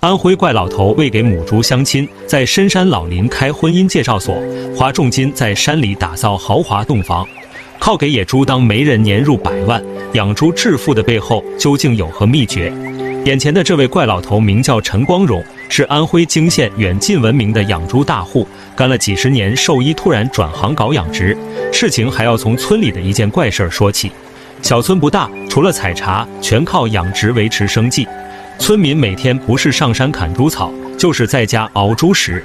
安徽怪老头为给母猪相亲，在深山老林开婚姻介绍所，花重金在山里打造豪华洞房，靠给野猪当媒人年入100万，养猪致富的背后究竟有何秘诀？眼前的这位怪老头名叫陈光荣，是安徽泾县远近闻名的养猪大户，干了几十年兽医，突然转行搞养殖。事情还要从村里的一件怪事说起。小村不大，除了采茶，全靠养殖维持生计。村民每天不是上山砍猪草，就是在家熬猪食，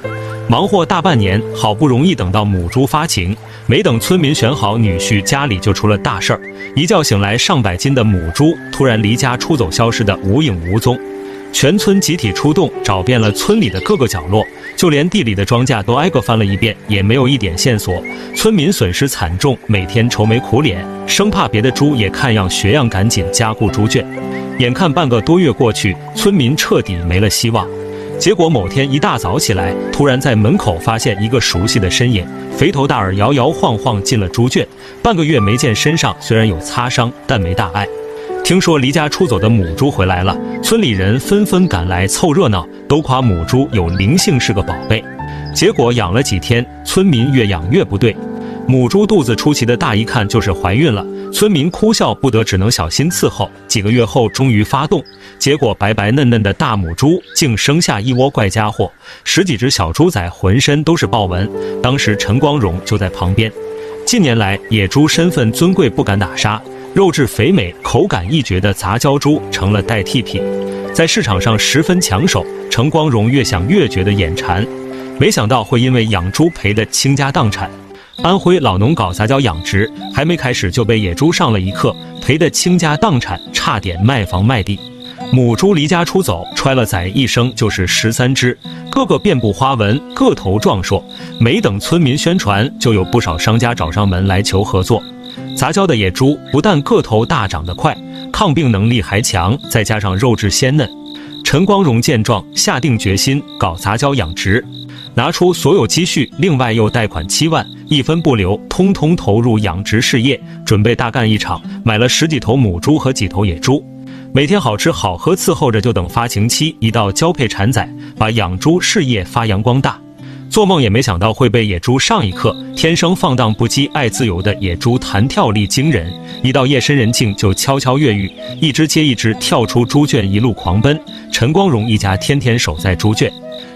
忙活大半年，好不容易等到母猪发情，没等村民选好女婿，家里就出了大事儿。一觉醒来，上百斤的母猪突然离家出走，消失得无影无踪。全村集体出动，找遍了村里的各个角落，就连地里的庄稼都挨个翻了一遍，也没有一点线索。村民损失惨重，每天愁眉苦脸，生怕别的猪也看样学样，赶紧加固猪圈。眼看半个多月过去，村民彻底没了希望。结果某天一大早起来，突然在门口发现一个熟悉的身影，肥头大耳，摇摇晃晃进了猪圈。半个月没见，身上虽然有擦伤，但没大碍。听说离家出走的母猪回来了，村里人纷纷赶来凑热闹，都夸母猪有灵性，是个宝贝。结果养了几天，村民越养越不对，母猪肚子出奇的大，一看就是怀孕了。村民哭笑不得，只能小心伺候。几个月后终于发动，结果白白嫩嫩的大母猪竟生下一窝怪家伙，10几只小猪仔浑身都是豹纹。当时陈光荣就在旁边。近年来，野猪身份尊贵，不敢打杀，肉质肥美、口感一绝的杂交猪成了代替品，在市场上十分抢手。陈光荣越想越觉得眼馋，没想到会因为养猪赔得倾家荡产。安徽老农搞杂交养殖，还没开始就被野猪上了一课，赔得倾家荡产，差点卖房卖地。母猪离家出走，揣了崽一生就是13只，个个遍布花纹，个头壮硕。没等村民宣传，就有不少商家找上门来求合作。杂交的野猪不但个头大，长得快，抗病能力还强，再加上肉质鲜嫩。陈光荣见状，下定决心搞杂交养殖，拿出所有积蓄，另外又贷款7万，一分不留，通通投入养殖事业，准备大干一场。买了10几头母猪和几头野猪，每天好吃好喝伺候着，就等发情期一到交配产崽，把养猪事业发扬光大。做梦也没想到会被野猪上一课，天生放荡不羁、爱自由的野猪弹跳力惊人，一到夜深人静就悄悄越狱，一只接一只跳出猪圈，一路狂奔。陈光荣一家天天守在猪圈，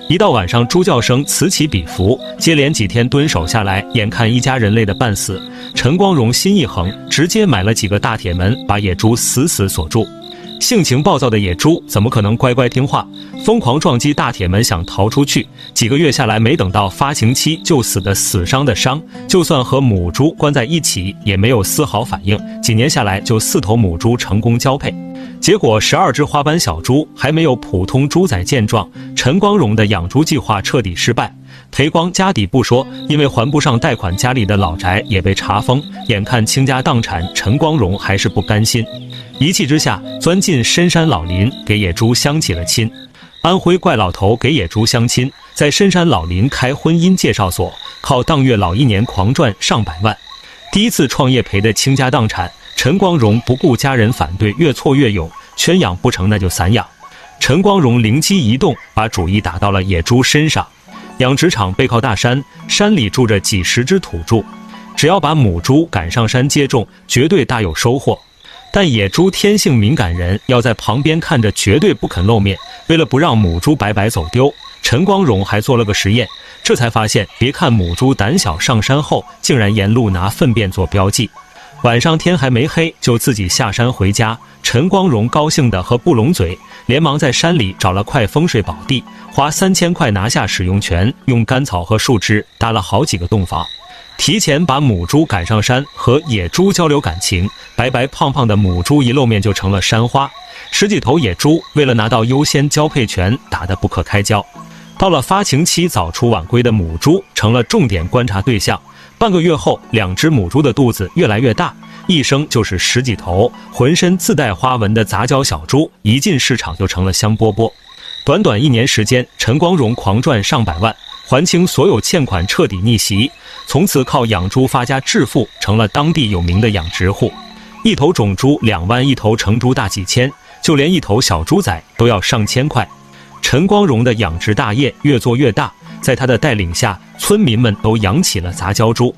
一到晚上猪叫声此起彼伏，接连几天蹲守下来，眼看一家人累得半死，陈光荣心一横，直接买了几个大铁门，把野猪死死锁住。性情暴躁的野猪怎么可能乖乖听话，疯狂撞击大铁门想逃出去。几个月下来，没等到发情期就死的死，伤的伤，就算和母猪关在一起也没有丝毫反应。几年下来，就4头母猪成功交配，结果12只花斑小猪还没有普通猪仔健壮。陈光荣的养猪计划彻底失败，赔光家底不说，因为还不上贷款，家里的老宅也被查封。眼看倾家荡产，陈光荣还是不甘心，一气之下钻进深山老林，给野猪相起了亲。安徽怪老头给野猪相亲，在深山老林开婚姻介绍所，靠当月老1年狂赚上百万。第一次创业赔得倾家荡产，陈光荣不顾家人反对，越挫越勇，圈养不成那就散养。陈光荣灵机一动，把主意打到了野猪身上。养殖场背靠大山，山里住着几十只土著，只要把母猪赶上山接种，绝对大有收获。但野猪天性敏感人，要在旁边看着，绝对不肯露面。为了不让母猪白白走丢，陈光荣还做了个实验，这才发现，别看母猪胆小，上山后竟然沿路拿粪便做标记。晚上天还没黑，就自己下山回家。陈光荣高兴得合不拢嘴，连忙在山里找了块风水宝地，花3000块拿下使用权，用干草和树枝搭了好几个洞房，提前把母猪赶上山，和野猪交流感情。白白胖胖的母猪一露面就成了山花，10几头野猪为了拿到优先交配权，打得不可开交。到了发情期，早出晚归的母猪成了重点观察对象。半个月后，2只母猪的肚子越来越大，一生就是10几头，浑身自带花纹的杂交小猪，一进市场就成了香饽饽。短短1年时间，陈光荣狂赚上百万，还清所有欠款，彻底逆袭，从此靠养猪发家致富，成了当地有名的养殖户。一头种猪2万，一头成猪大几千，就连一头小猪仔都要上千块。陈陈光荣的养殖大业越做越大，在他的带领下，村民们都养起了杂交猪。